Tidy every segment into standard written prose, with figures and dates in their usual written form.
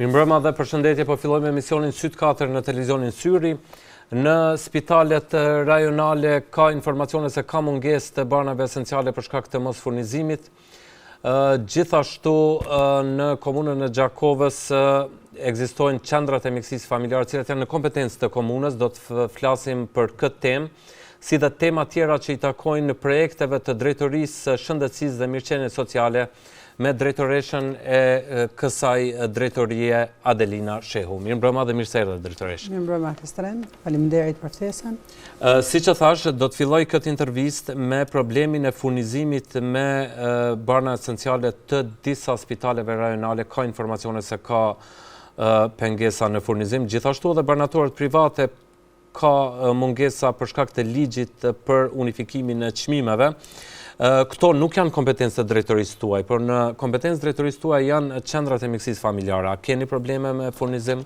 Mirëmbrëma dhe përshëndetje, po fillojmë emisionin Syt 4 në televizionin Syri. Në spitalet rajonale ka informacione se ka mungesë të barnave esenciale për shkak të mos furnizimit. Gjithashtu në komunën e Gjakovës ekzistojnë qendrat e mjekësisë familjare, të cilat janë në kompetencë të komunës. Do të flasim për këtë temë, si dhe tema tjera që i takojnë projekteve të drejtorisë shëndetësisë dhe mirëqenies sociale me drejtoreshën e kësaj drejtorie Adelina Shehu. Mirëmbrëma dhe mirë se erdhët, drejtoresh. Mirëmbrëma, Kestren. Faleminderit për ftesën. Siç e thash, do të filloj këtë intervistë me problemin e furnizimit me barna esenciale të disa spitaleve rajonale. Ka informacione se ka pengesa në furnizim. Gjithashtu edhe barnatorët private ka mungesa për shkak të ligjit për unifikimin e çmimeve. Këto nuk janë kompetencë të drejtorisë tuaj, por në kompetencë drejtorisë tuaj janë qendrat e mjekësisë familjare. A keni probleme me furnizim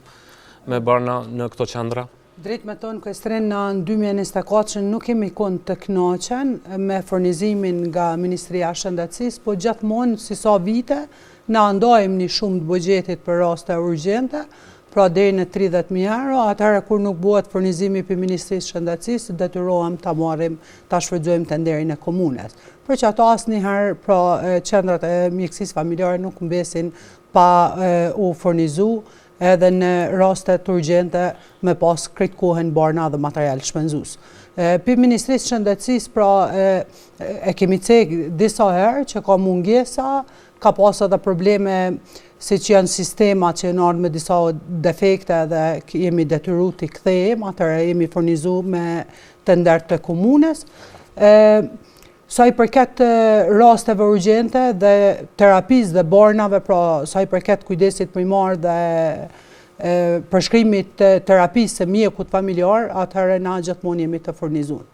me barna në këto qendra? Drejt me tonë, Kestren, në 2024 nuk kemi qenë të kënaqur me furnizimin nga Ministria e Shëndetësisë, po gjithmonë si sa vite na ndajmë një shumë të buxhetit për raste urgjente, pra deri në 30.000 euro, atëherë kur nuk bëhet furnizimi për Ministrisë së Shëndetësisë, detyrohem ta marrim, ta shfrytëzojmë tenderin e komunës. Për që ato asnjëherë, pra qendrat e mjekësisë familjare nuk mbesin pa u furnizu, edhe në rastet urgjente me pas krejt kohën barna dhe material shpenzues. Për Ministrisë së Shëndetësisë, pra e kemi cek disa herë që ka mungesa, ka pas edhe probleme si që janë sistema që janë ardhur me disa defekte dhe jemi detyruar t'i kthejmë, atëherë jemi furnizu me tender të komunës. Sa i përket rasteve urgjente dhe terapisë dhe barnave, pra sa i përket kujdesit primar dhe përshkrimit të terapisë së mjekut familjar, atëherë na gjithmonë jemi të furnizuar.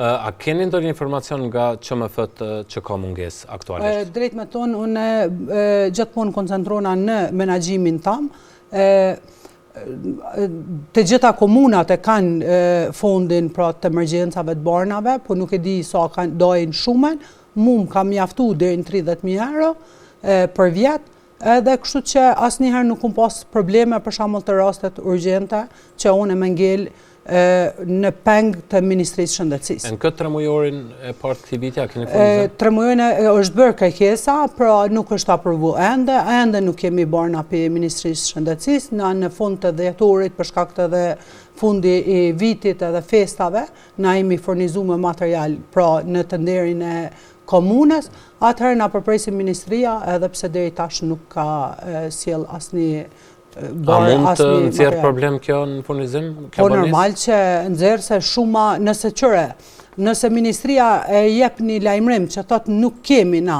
A keni ndonjë informacion nga QMF-t që ka mungesë aktualisht? Drejt me tonë, unë gjithmonë koncentrona në menaxhimin tam. Të gjitha komunat e kanë fondin pra të emergjencave të barnave, po nuk e di sa kanë dojnë shumën. Mu më ka mjaftu deri në 30.000 euro për vjet, edhe kështu që asnjëherë nuk kam pas probleme për shembull të rastet urgjente që unë më ngel në peng të Ministrisë së Shëndetësisë. Në këtë 3 mujorin e parë të këtij viti a keni furnizim? 3 mujorin është bërë kërkesa, pra nuk është aprovu ende nuk kemi barna për Ministrisë së Shëndetësisë, në fund të dhjetorit për shkak të dhe fundi i vitit edhe festave, na jemi furnizuar me material pra në tenderin e komunës, atëherë na përpresim Ministria edhe pse deri tash nuk ka sjell asnjë. A mund të nxjerrë problem kjo në furnizim? Po normal që nxjerrë se shumë nëse Ministria e jep një lajmërim që thotë nuk kemi na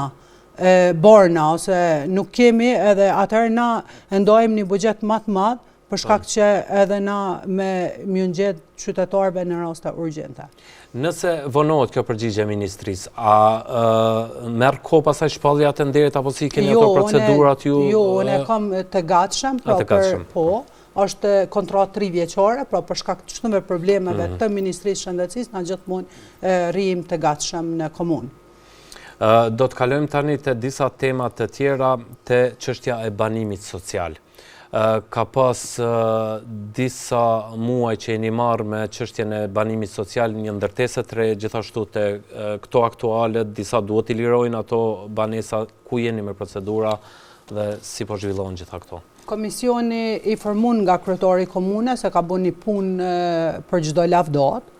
barna ose nuk kemi, edhe atëherë na ndajmë një buxhet më të madh për shkak që edhe na me mjëngjet qytetarëve në raste urgjente. Nëse vonohet kjo përgjigje e Ministrisë, a merr kohë pasaj shpallja e tenderit apo si keni ato procedurat ju? Jo, unë kam të gatshëm, është kontratë 3 vjeçare, pra për shkak të çdo problemeve të Ministrisë së Shëndetësisë, na gjithmonë rrim të gatshëm në komunë. Do të kalojmë tani te disa tema të tjera, te çështja e banimit social. Ka pas disa muaj që jeni marrë me çështjen e banimit social, një ndërtesë të re, gjithashtu te këto aktuale, disa duhet i lirojnë ato banesa, ku jeni me procedura dhe si po zhvillohen gjitha këto? Komisioni i formuar nga kryetari i komunës se ka bërë një punë për çdo lavdat,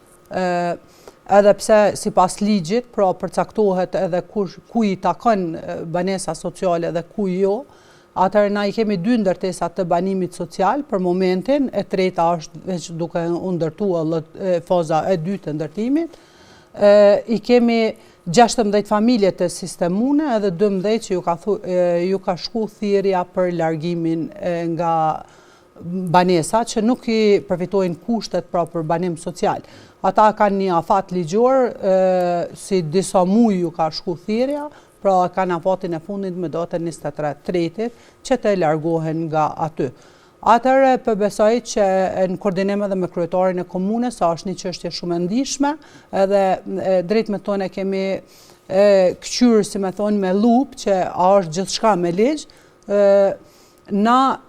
edhe pse sipas ligjit, pra përcaktohet edhe ku i takon banesa sociale dhe ku jo. Atëherë na i kemi 2 ndërtesa të banimit social për momentin, e treta është veç duke u ndërtuar faza e 2 të ndërtimit. I kemi 16 familje të sistemune edhe 12 që ju ka shku thirrja për largimin nga banesa që nuk i përfitojnë kushtet pra për banim social. Ata kanë një afat ligjor, si disa muaj ju ka shku thirrja, pra kanë afatin e fundit me datën 23/3 që të largohen nga aty. Atëherë besoj që në koordinim edhe me kryetarin e komunës, sa është një çështje shumë e ndihshme, edhe drejt me tonë kemi këqyrë, si me thonë, me lup, që a është gjithçka me ligj, Na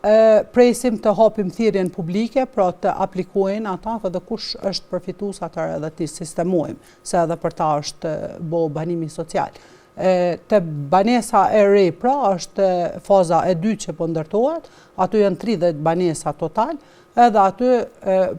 presim të hapim thirrjen publike, pra të aplikojnë ata dhe kush është përfitues atëherë edhe ti sistemojmë, se edhe për ta është bo banimi social. Të banesa e re, pra është faza e 2 që po ndërtohet, aty janë 30 banesa total, edhe aty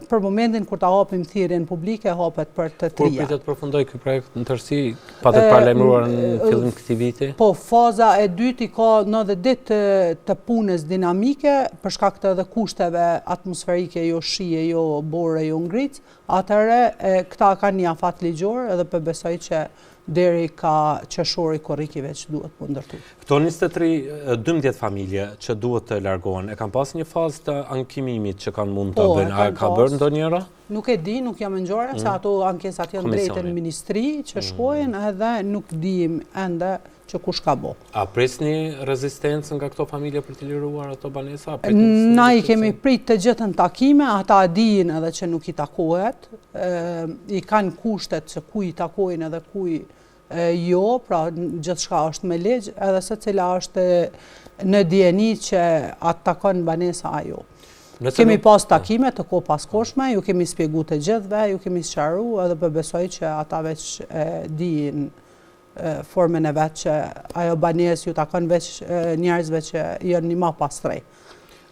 për momentin kur ta hapim thirrjen publike hapet për të Kur trija. pritet përfundoj ky projekt në tërësi, patet paralajmëruar në fillim këtij viti? Po, faza e dytë i ka 90 ditë të punës dinamike, për shkak të edhe kushteve atmosferike, jo shije, jo bore, jo ngric, atëherë këta kanë një afat ligjor edhe për besoj që deri ka qershori korrikive që duhet po ndërtu. Këto 12 familje që duhet të largohen, e kanë pas një fazë të ankimimit që kanë mund të bëjnë, a ka bërë ndonjëra? Nuk e di, nuk jam ngjore, se ato ankesat janë drejtë në ministri që shkojnë edhe nuk dim ende që kush ka bo. A presni rezistencën nga këto familje për të liruar ato banesa? Na i kemi prit të gjithën takime, ata dinë edhe që nuk i takohet, i kanë kushtet që ku i takojnë edhe ku jo, pra gjithë shka është me legj, edhe se cila është në dijeni që atë takon banesa ajo. Kemi pas takime të ko paskoshme, ju kemi spjegu të gjithve, ju kemi sqaru edhe për besoj që ata veç dinë formën e vetë që ajo banes ju takon veç njerëzve që janë një ma pastrej.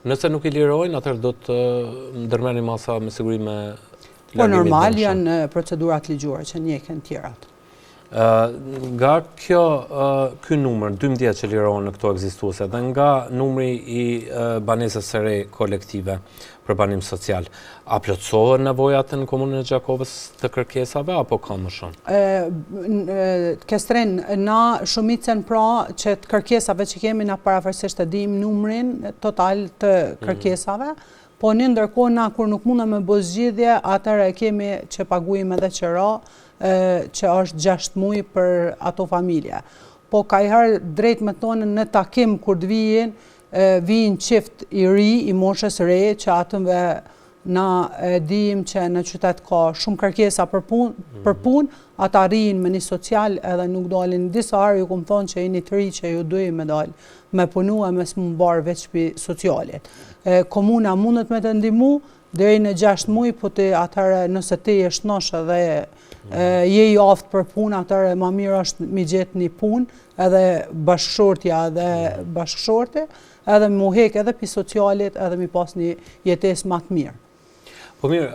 Nëse nuk i lirojnë, atër do të ndërmeni masa me siguri me largimit. Po normal janë procedurat ligjore që njeken tjerat. Nga ky numër, 12 që lirohen në këto ekzistuese, dhe nga numri i banesës së re kolektive për banim social, a plotësohen nevojat në komunën e Gjakovës të kërkesave, apo ka më shumë? Kestren, na shumicën pra që të kërkesave që kemi na parafërsisht të dim numrin total të kërkesave, po një ndërkohë na kur nuk mundem me bo zgjidhje, atëherë kemi që paguim edhe qëra, që është 6 muaj për ato familje. Po ka i herë drejt me tonë në takim kur të vijin qift i ri, i moshës re, që atëmve na dim që në qytet ka shumë kërkesa për punë, ata rijin me një social edhe nuk dalin. Disa herë ju kom thonë që jeni të ri që ju duhet me dal me punu e me s'mu mbarë veç për socialit. Komuna mundet me të ndimu, deri në 6 muaj, po të atëherë nëse ti je shnosh edhe je i aftë për punë, atëherë ma mirë është mi gjetë një punë, edhe bashkëshortja edhe bashkëshorte, edhe mu hek edhe për socialit, edhe mi pas një jetes më të mirë. Po mirë,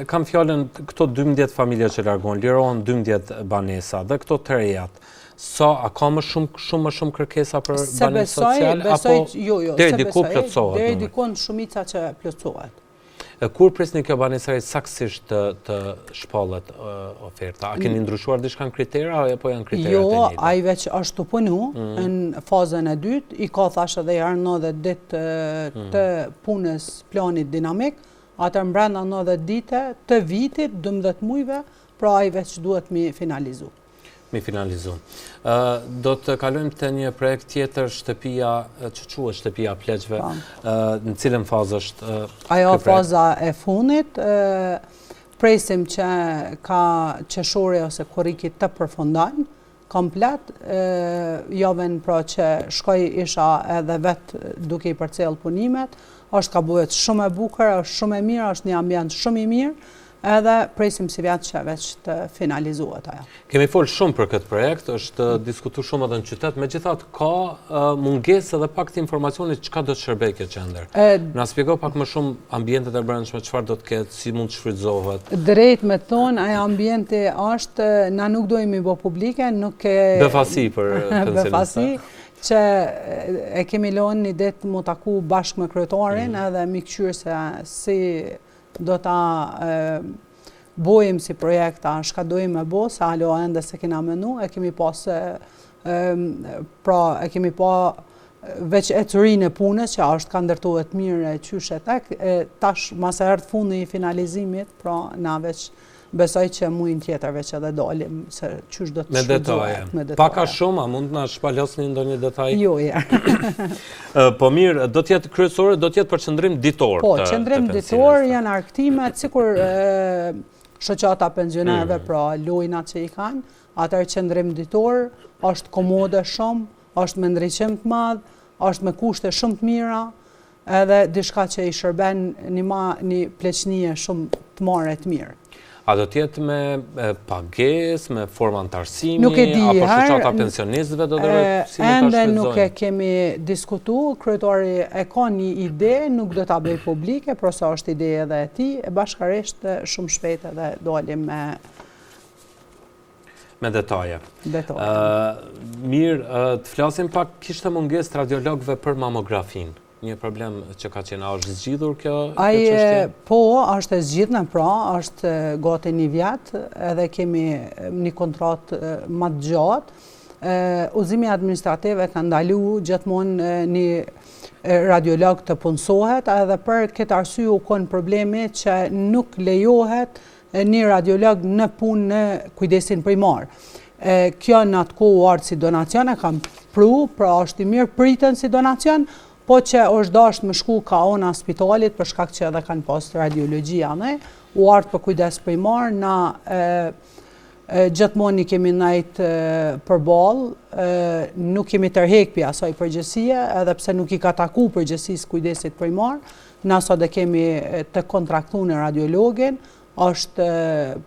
kam fjallën këto 12 familje që largohen, lirohen 12 banesa, dhe këto të rejat, a ka më shumë kërkesa për banim social, apo deri diku plotësohet? Deri dikon shumica që plotësohet. Kur presni kjo banesari saksisht të shpallet oferta? A keni ndryshuar diçka në kritera, apo janë kriterat e njëjta? Jo, a i veç është të punu në fazën e dytë, i ka thash edhe jarë 90 ditë të punës planit dinamik, atër mbrenda 90 dite të vitit, 12 mujve, pra a i veç duhet mi finalizu. Do të kalojmë të një projekt tjetër, shtëpia, që quhet shtëpia pleqve, në cilën fazë është ajo faza e fundit, presim që ka qeshori ose korrikit të përfundojnë, komplet, javën pra që shkoj isha edhe vetë duke i përcjell punimet, është ka bëhet shumë e bukur, është shumë e mirë, është një ambient shumë i mirë, edhe presim si vjetë që veç të finalizohet ajo. Kemi folë shumë për këtë projekt, është diskutu shumë edhe në qytet, megjithatë ka mungesë edhe pak të informacionit çka do të shërbej kjo qendër. Na shpjego pak më shumë ambientet e brendshme, çfarë do të ketë, si mund të shfrytëzohet. Drejt me thonë, ajo ambienti është, na nuk dojmë i bo publike, nuk e... Befasi për pensionista. Befasi, që e kemi lënë një ditë mu taku bashkë me kryetarin edhe mi këqyrë se si do ta bojmë si projekta, shka dojmë me bo, se alo ende se kena menu, e kemi pas, pra e kemi pa veç e të rinë e punës, që është ka ndërtohet mirë e qyshe tek, tash mas e herë fundi i finalizimit, pra na veç besoj që mujnë tjetër veç edhe dalim, se qysh do të shfrytëzohet me detaje. Paka shumë, a mund të na shpalosni ndonjë detaj? Jo, ja. Po mirë, do t'jetë kryesore, do t'jetë për qëndrim ditor. Po, qëndrim ditor janë arktimet, sikur shoqata pensionerëve, pra lojna që i kanë, atër qëndrim ditor, është komode shumë, është me ndriqim të madh, është me kushte shumë të mira, edhe diçka që i shërben një pleqnie shumë të mare të mirë. A do tjetë me pages, me forma antarësimi, Nuk e di, apo shoqata pensionistëve do dhe si ende nuk e kemi diskutu, kryetari e ka një ide, nuk do ta bëj publike, por sa është ide edhe e tij, e bashkërisht shumë shpejt edhe dalim me detaje. Mirë, të flasim pak, kishte mungesë radiologëve për mamografin. Një problem që ka qenë, a është zgjidhur kjo çështje? Po, është e zgjidhur, pra, është gati një vit, edhe kemi një kontratë më të gjatë. Udhëzimi administrativ ka ndaluar gjithmonë një radiolog të punësohet, edhe për këtë arsye u kon problemi që nuk lejohet një radiolog në punë në kujdesin primar. Kjo në atë kohë u ardhi si donacion, e kam pru, pra është i mirë pritën si donacion, po që është dashur me shku ka ona spitalit për shkak që edhe kanë pas radiologjia ne, u ardhë për kujdes primar, na gjithmonë i kemi najt përballë, nuk kemi tërheq pi asaj përgjegjësie, edhe pse nuk i ka taku përgjegjësisë kujdesit primar, na sot e kemi të kontraktuar në radiologin, është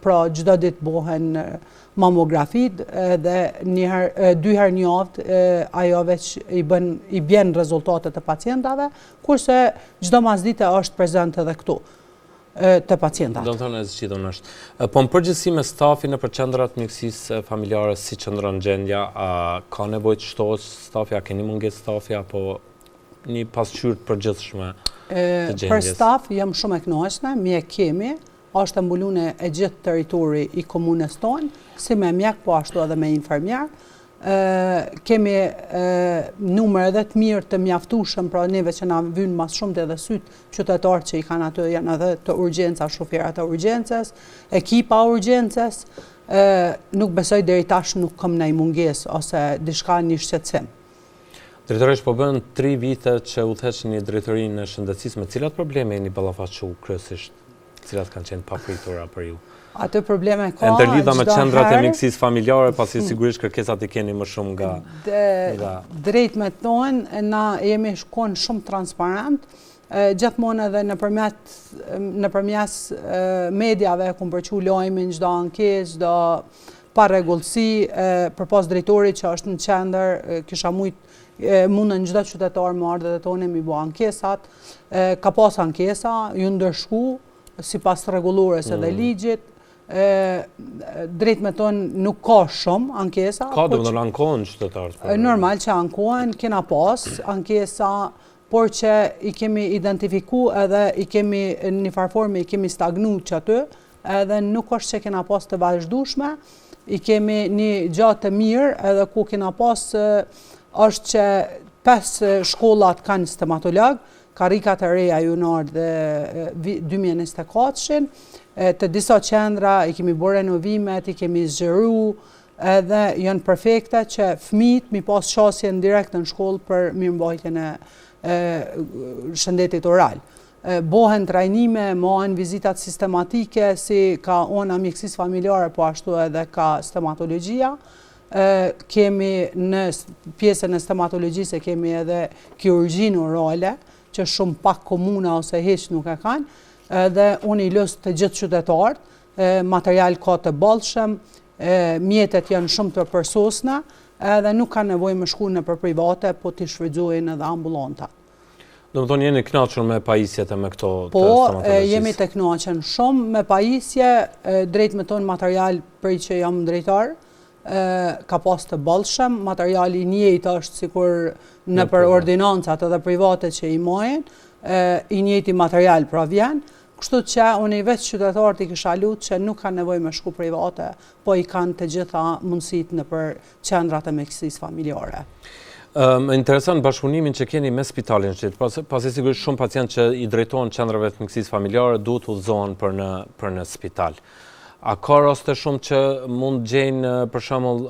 pra çdo ditë bëhen mamografit dhe dy herë në javë ajo veç i bjen rezultatet të pacientave, kurse çdo masdite është prezent edhe këtu të pacientave. Do të thonë zgjidhur është. Po në përgjithësi me stafi në qendrat mjekësisë familjare, si qëndron gjendja, ka nevojë të shtohet stafi, a keni mungesë stafi apo një pasqyrë të përgjithshme të gjendjes? Për staf jam shumë e kënaqur, mjek kemi, është mbulune e gjithë territori i komunës tonë, si me mjek, po ashtu edhe me infermier. Kemi numër edhe të mirë të mjaftueshëm, pra neve që na vynë mas shumë të edhe sytë qytetarë që i kanë atë, janë edhe të urgjenca, shoferat e urgjencës, ekipa urgjencës. Nuk besoj deri tash nuk kam ndaj mungesë ose diçka një shqetësim. Drejtoresh, po bën 3 vite që udhëheq një drejtori në shëndetësisë, me cilat probleme jeni ballafaqur kryesisht? Cilat kanë qenë papritura për ju? Atë probleme ka ndërlidha me qendrat e mjekësisë familjare, pasi sigurisht kërkesat i keni më shumë nga... Drejt me tonë, na jemi shkon shumë transparent, gjithmonë edhe nëpërmes mediave ku përçu lajmin çdo ankesë, çdo parregullsi, përpas drejtorit që është në qendër, kisha mundën çdo qytetar më ardhe dhe tonë mi bë ankesat, ka pas ankesa, ju ndërshku, si pas rregullores edhe ligjit, drejt me tonë nuk ka shumë ankesa. Ka do të ankohen qytetarët? Normal që ankohen, kena pas ankesa, por që i kemi identifiku edhe i kemi një farforme, i kemi stagnu që aty, edhe nuk është që kena pas të vazhdueshme, i kemi një gjatë të mirë, edhe ku kena pas është që 5 shkollat kanë stomatolog, karikat e reja junar dhe 2024, të disa qendra i kemi bërë renovimet, i kemi zgjeru, edhe janë perfekte që fëmijët mi pas qasjen direkt në shkollë për mirëmbajtjen e shëndetit oral. Bohen trajnime, mohen vizitat sistematike, si ka ona mjekësisë familjare, po ashtu edhe ka stomatologjia. Kemi në pjesën e stomatologjisë kemi edhe kirurgjinë orale, që shumë pak komuna ose hiç nuk e kanë, dhe unë i lës të gjithë qytetarët, material ka të bollshëm, mjetet janë shumë të përsosna, edhe nuk ka nevojë me shku në për private, po t'i shfrytëzojnë edhe ambulanta. Do të thonë jeni kënaqur me pajisjet e me këto të stomatologjisë? Po, jemi të kënaqur shumë me pajisje, drejt me tonë material për që jam drejtar, ka pas të bollshëm, materiali i njëjtë është sikur në për ordinancat edhe private që i mojnë, i njëjti material pra vjen, kështu që unë i veç qytetarët i kisha lutë që nuk kanë nevojë me shku private, po i kanë të gjitha mundësitë në për qendrat e mjekësisë familjare. Më intereson bashkëpunimin që keni me spitalin qytet, pasi sigurisht shumë pacientë që i drejtohen qendrave të mjekësisë familjare duhet udhëzohen për në spital. A ka raste shumë që mund gjejnë për shembull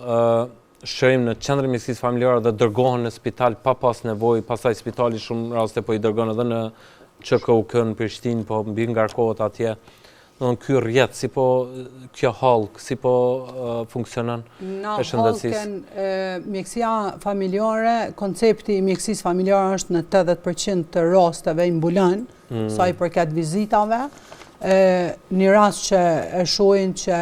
shërim në qendrën e mjekësisë familjare dhe dërgohen në spital pa pas nevojë, pastaj spitali shumë raste po i dërgon edhe në QKUK në Prishtinë, po mbi ngarkohet atje. ky rrjet, si po kjo hallk, si po funksionon Në e shëndetësisë? hallken mjekësia familjare, koncepti i mjekësisë familjare është në 80% të rasteve i mbulon, sa i përket vizitave. Një rast që e shohin që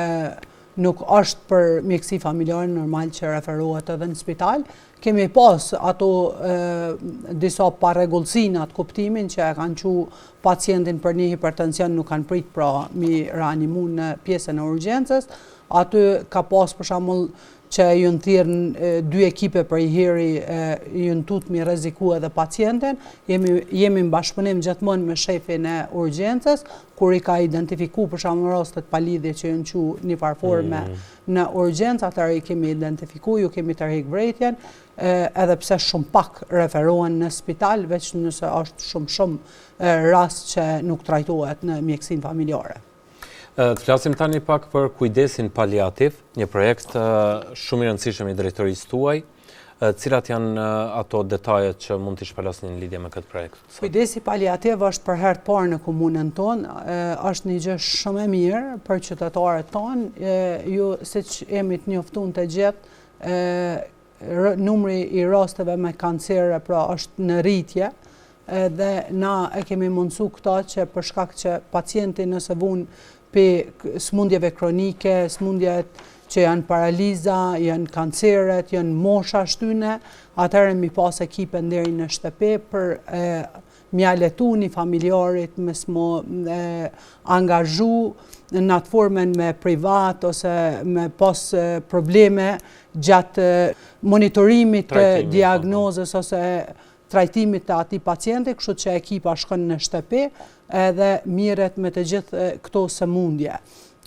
nuk është për mjekësi familjare, normal që referohet edhe në spital. Kemi pas ato disa parregullsi në atë kuptimin që e kanë qu pacientin për një hipertension nuk kanë prit pra mi reanimu në pjesën e urgjencës. Aty ka pas për shembull që ju në thirrën 2 ekipe për i heri ju në tut mi rreziku edhe pacientin. Jemi në bashkëpunim gjithmonë me shefin e urgjencës, kur i ka identifiku për shembull rastet palidhje që ju në qu një farforme në urgjencë, atëherë i kemi identifiku, ju kemi tërheq vërejtjen, edhe pse shumë pak referohen në spital, veç nëse është shumë rast që nuk trajtohet në mjekësinë familjare. Të flasim tani pak për kujdesin paliativ, një projekt shumë i rëndësishëm i drejtorisë tuaj. Cilat janë ato detajet që mund t'i shpalosni në lidhje me këtë projekt? Kujdesi paliativ është për herë të parë në komunën tonë, është një gjë shumë e mirë për qytetarët tonë. Ju siç jemi të njoftuar të gjithë, numri i rasteve me kancere pra është në rritje, dhe na e kemi mundësu këta që për shkak që pacienti nëse vun për smundjeve kronike, smundjet që janë paraliza, janë kanceret, janë mosha shtyne, atëherë mi pas ekipe deri në shtëpi për mja letu një familjarit me s'mo angazhu në atë formen me privat ose me pas probleme gjatë monitorimit të diagnozës ose trajtimit të ati pacienti, kështu që ekipa shkon në shtëpi edhe miret me të gjithë këto sëmundje.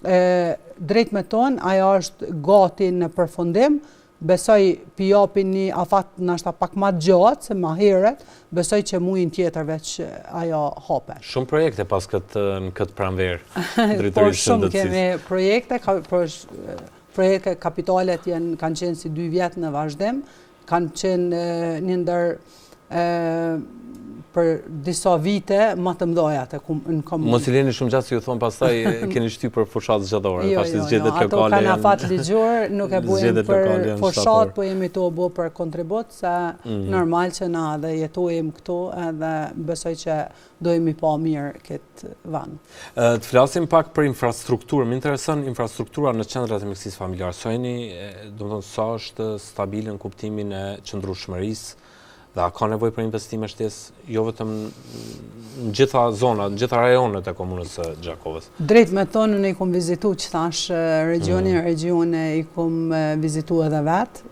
Drejt me tonë, ajo është gati në përfundim, besoj pijapin një afat nashta pak ma gjatë se ma heret, besoj që mujin tjetër veç ajo hape. Shumë projekte pas në këtë pranverë, Por shumë kemi projekte, projekte kapitalet kanë qenë si 2 vjetë në vazhdim, kanë qenë një ndër për disa vite më të mëdha në komunë. Mos i leni shumë gjatë se ju thon pastaj keni shty për fushatë zgjatore, pashtë zgjedhjet lokale. Ato kanë afat ligjor, nuk e bujmë për fushat, po jemi të bo për kontribut, se normal që na dhe jetojmë këtu edhe besoj që dojmë i pa mirë këtë vend. Të flasim pak për infrastrukturë. Më intereson infrastruktura në qendrat e mjekësisë familjare. Domethënë sa është stabile në kuptimin e qëndrueshmërisë, dhe a ka nevojë për investime shtesë, jo vetëm në gjitha zonat, në gjitha rajonet e komunës së Gjakovës? Drejt me tonë, unë i kom vizitu që thash regione i kom vizitu edhe vetë,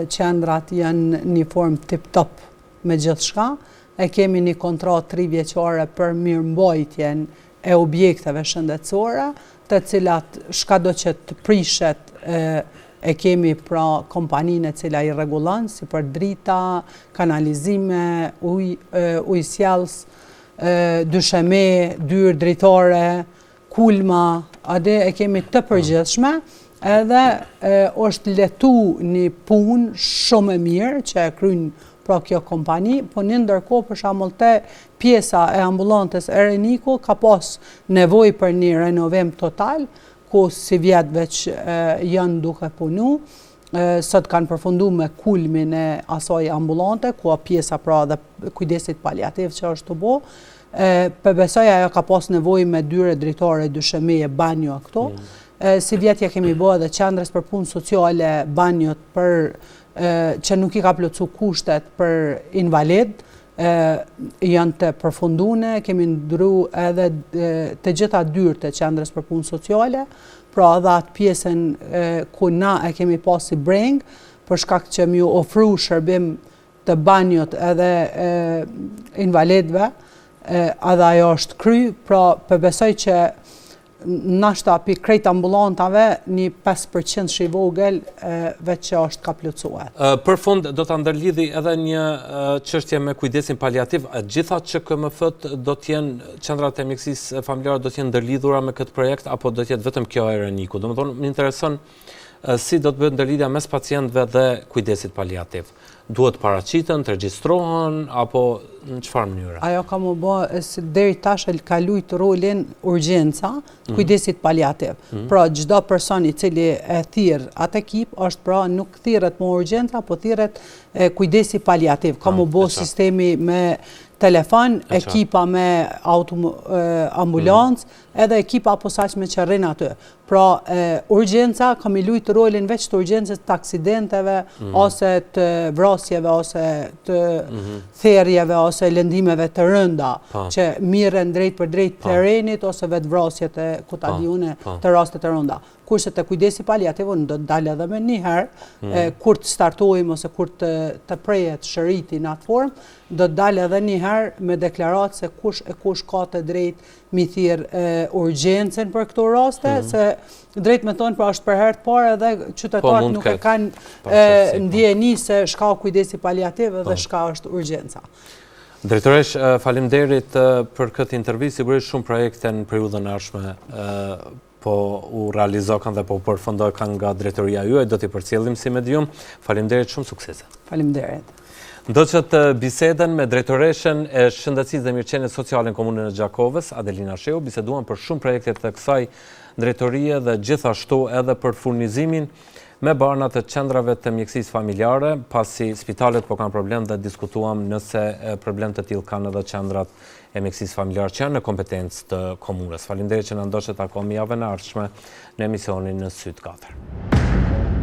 qendrat janë një form tip-top me gjithë shka, e kemi një kontrat 3 vjeqare për mirëmbajtjen e objekteve shëndetësore, të cilat shkado që të prishet e kemi pra kompaninë e cila i rregullon, si për drita, kanalizime, ujësjellës, dysheme, dyrë dritare, kulma, ade e kemi të përgjithshme, edhe është letu një punë shumë e mirë që e krynë pra kjo kompani, po një ndërkohë për shembull te pjesa e ambulantës Ereniku ka pas nevojë për një renovim total, ku si vjetë veç janë duke punu, sot kanë përfundu me kulmin e asaj ambulante, ku a pjesa pra dhe kujdesit paliativ që është të bo, për besoj ajo ka pas nevoj me dyre dritare, dyshemeje, banjo a këto. Si vjetja kemi bo edhe qendrës për punë sociale, banjot që nuk i ka plotësu kushtet për invalid, janë të përfundune, kemi ndru edhe të gjitha dyrë të qendrës për punë sociale, pra edhe atë pjesën ku na e kemi pasi breng, për shkak që mi ofru shërbim të banjot edhe invalidve, edhe ajo është kry, pra përbesoj që nashta pi krejt ambulantave një 5% që i vogël veç që është ka plotësuar. Për fund do të ndërlidhi edhe një çështje me kujdesin paliativ. Gjitha ÇKMF-t do të jenë, qendrat e mjekësisë familjare do të jenë ndërlidhura me këtë projekt, apo do të jetë vetëm kjo Ereniku? Domethënë më intereson si do të bëhet ndërlidhja mes pacientëve dhe kujdesit paliativ. duhet paraqiten, të regjistrohen, apo në çfarë mënyre? Ajo ka më bë, deri tash ka luajt rolin urgjenca, kujdesit paliativ. Pra çdo person i cili e thirr atë ekip është pra nuk thirret më urgjenca, po thirret kujdesi paliativ. Ka më bë sistemi me telefon, ekipa me ambulancë, edhe ekipa posaçme që rrin aty. Pra, urgjenca kam i luajt rolin veç të urgjencës të aksidenteve, ose të vrasjeve, ose të therrjeve, ose lëndimeve të rënda, që mirën drejt për drejt terrenit, ose vetë vrasjet e kutadiune të rastet të rënda. Kurse të kujdesi paliativ, unë do të dalë edhe me njëherë, kur të startojmë ose kur të prejet shëriti në atë formë, do të dalë edhe njëherë me deklaratë se kush ka të drejt mi thirë urgjencën për këto raste, se drejt me tonë pra është për herë të parë edhe qytetarët nuk e kanë ndjeni se shka kujdesi paliativ dhe shka është urgjenca. Drejtoresh, faleminderit për këtë intervistë, sigurisht shumë projekte në periudhën e ardhshme po u realizohen dhe po u përfundohen nga drejtoria juaj, do t'i përcjellim si medium. Faleminderit, shumë suksese. Faleminderit. Ndoqët biseden me drejtoreshen e shëndetësisë dhe mirëqenies sociale në komunën e Gjakovës, Adelina Sheu, biseduan për shumë projekte të kësaj drejtorie dhe gjithashtu edhe për furnizimin me barnat të qendrave të mjekësisë familjare, pasi spitalet po kanë problem dhe diskutuam nëse problem të tillë kanë edhe qendrat e mjekësisë familjare që janë në kompetencë të komunës. Faleminderit që na ndoqët takomi javën e ardhshme në emisionin në Syt 4.